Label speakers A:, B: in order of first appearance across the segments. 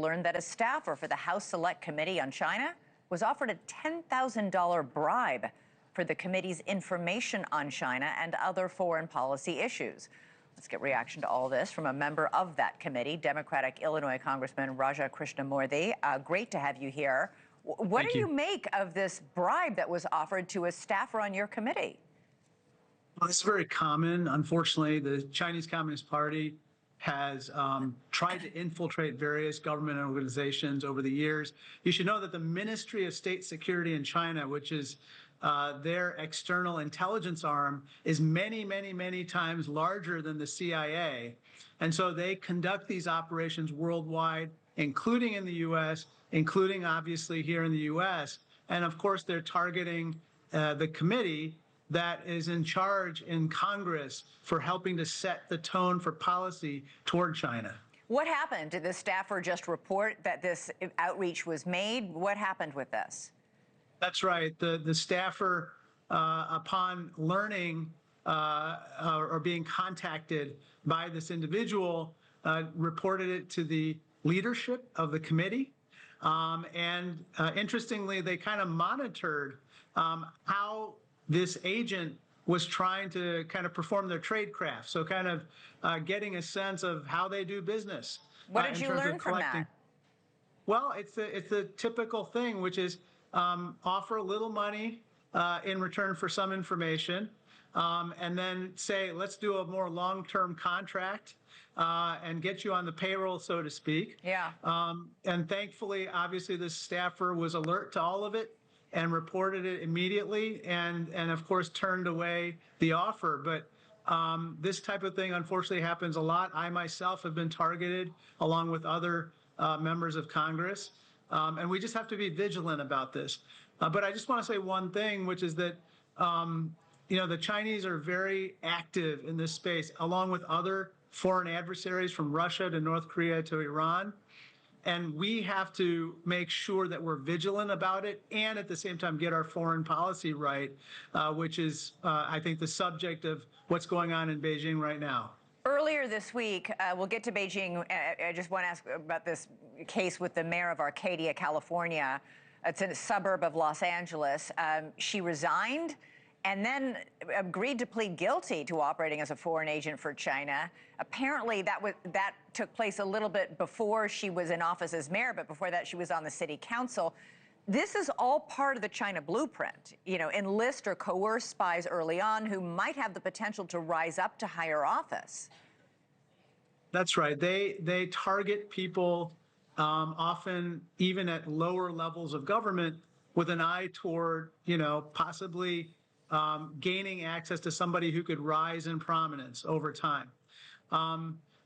A: learned that a staffer for the House Select Committee on China was offered a $10,000 bribe for the committee's information on China and other foreign policy issues. Let's get reaction to all this from a member of that committee, Democratic Illinois Congressman Raja Krishnamoorthi. Great to have you here. What do you make of this bribe that was offered to a staffer on your committee?
B: Well, this is very common. Unfortunately, the Chinese Communist Party has tried to infiltrate various government organizations over the years. You should know that the Ministry of State Security in China, which is their external intelligence arm, is many, many, many times larger than the CIA. And so they conduct these operations worldwide, including in the U.S., including obviously here in the U.S. And of course, they're targeting the committee that is in charge in Congress for helping to set the tone for policy toward China.
A: What happened? Did the staffer just report that this outreach was made? What happened with this?
B: That's right. The staffer, upon learning or being contacted by this individual, reported it to the leadership of the committee. And interestingly, they kind of monitored how this agent was trying to kind of perform their trade craft. So kind of getting a sense of how they do business.
A: What did you learn from that?
B: Well, it's the typical thing, which is offer a little money in return for some information, and then say, let's do a more long-term contract and get you on the payroll, so to speak.
A: Yeah.
B: And thankfully, obviously, the staffer was alert to all of it and reported it immediately, and of course turned away the offer. But this type of thing unfortunately happens a lot. I myself have been targeted along with other members of Congress, and we just have to be vigilant about this. But I just want to say one thing, which is that the Chinese are very active in this space, along with other foreign adversaries from Russia to North Korea to Iran. And we have to make sure that we're vigilant about it and at the same time get our foreign policy right, which is, I think, the subject of what's going on in Beijing right now.
A: Earlier this week, we'll get to Beijing. I just want to ask about this case with the mayor of Arcadia, California. It's a suburb of Los Angeles. She resigned and then agreed to plead guilty to operating as a foreign agent for China. Apparently, that took place a little bit before she was in office as mayor, but before that, she was on the city council. This is all part of the China blueprint. Enlist or coerce spies early on who might have the potential to rise up to higher office.
B: That's right. They target people often even at lower levels of government with an eye toward, possibly gaining access to somebody who could rise in prominence over time.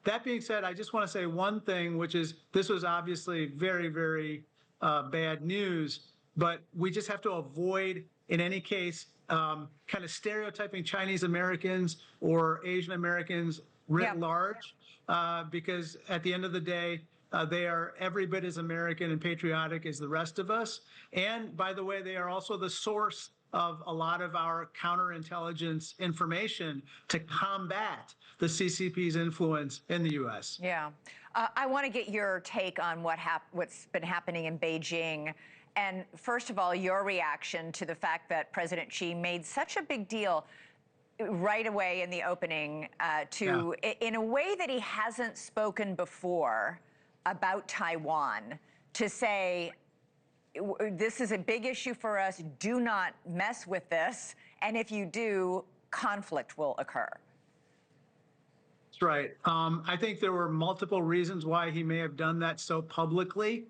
B: That being said, I just want to say one thing, which is this was obviously very, very bad news, but we just have to avoid, in any case, kind of stereotyping Chinese Americans or Asian Americans writ large, because at the end of the day, they are every bit as American and patriotic as the rest of us. And by the way, they are also the source of a lot of our counterintelligence information to combat the CCP's influence in the U.S.
A: Yeah. I want to get your take on what's been happening in Beijing. And first of all, your reaction to the fact that President Xi made such a big deal right away in the opening in a way that he hasn't spoken before about Taiwan, to say, this is a big issue for us, do not mess with this, and if you do, conflict will occur.
B: That's right. I think there were multiple reasons why he may have done that so publicly,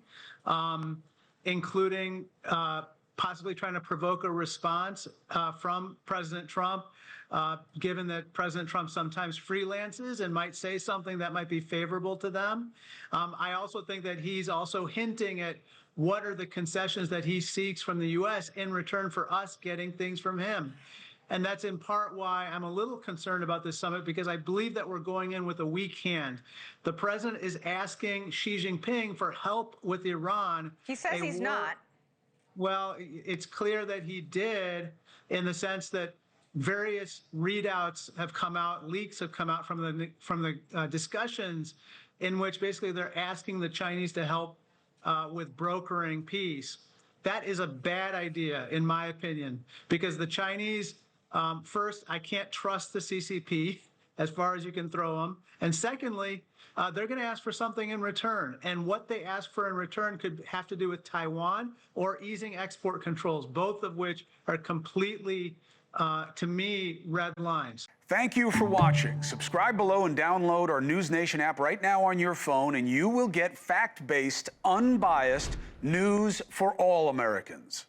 B: including possibly trying to provoke a response from President Trump, given that President Trump sometimes freelances and might say something that might be favorable to them. I also think that he's also hinting at what are the concessions that he seeks from the U.S. in return for us getting things from him. And that's in part why I'm a little concerned about this summit, because I believe that we're going in with a weak hand. The president is asking Xi Jinping for help with Iran.
A: He says he's not.
B: Well, it's clear that he did, in the sense that various readouts have come out, leaks have come out from the discussions in which basically they're asking the Chinese to help with brokering peace. That is a bad idea, in my opinion, because the Chinese, first, I can't trust the CCP as far as you can throw them. And secondly, they're going to ask for something in return. And what they ask for in return could have to do with Taiwan or easing export controls, both of which are completely, to me, red lines.
C: Thank you for watching. Subscribe below and download our NewsNation app right now on your phone, and you will get fact-based, unbiased news for all Americans.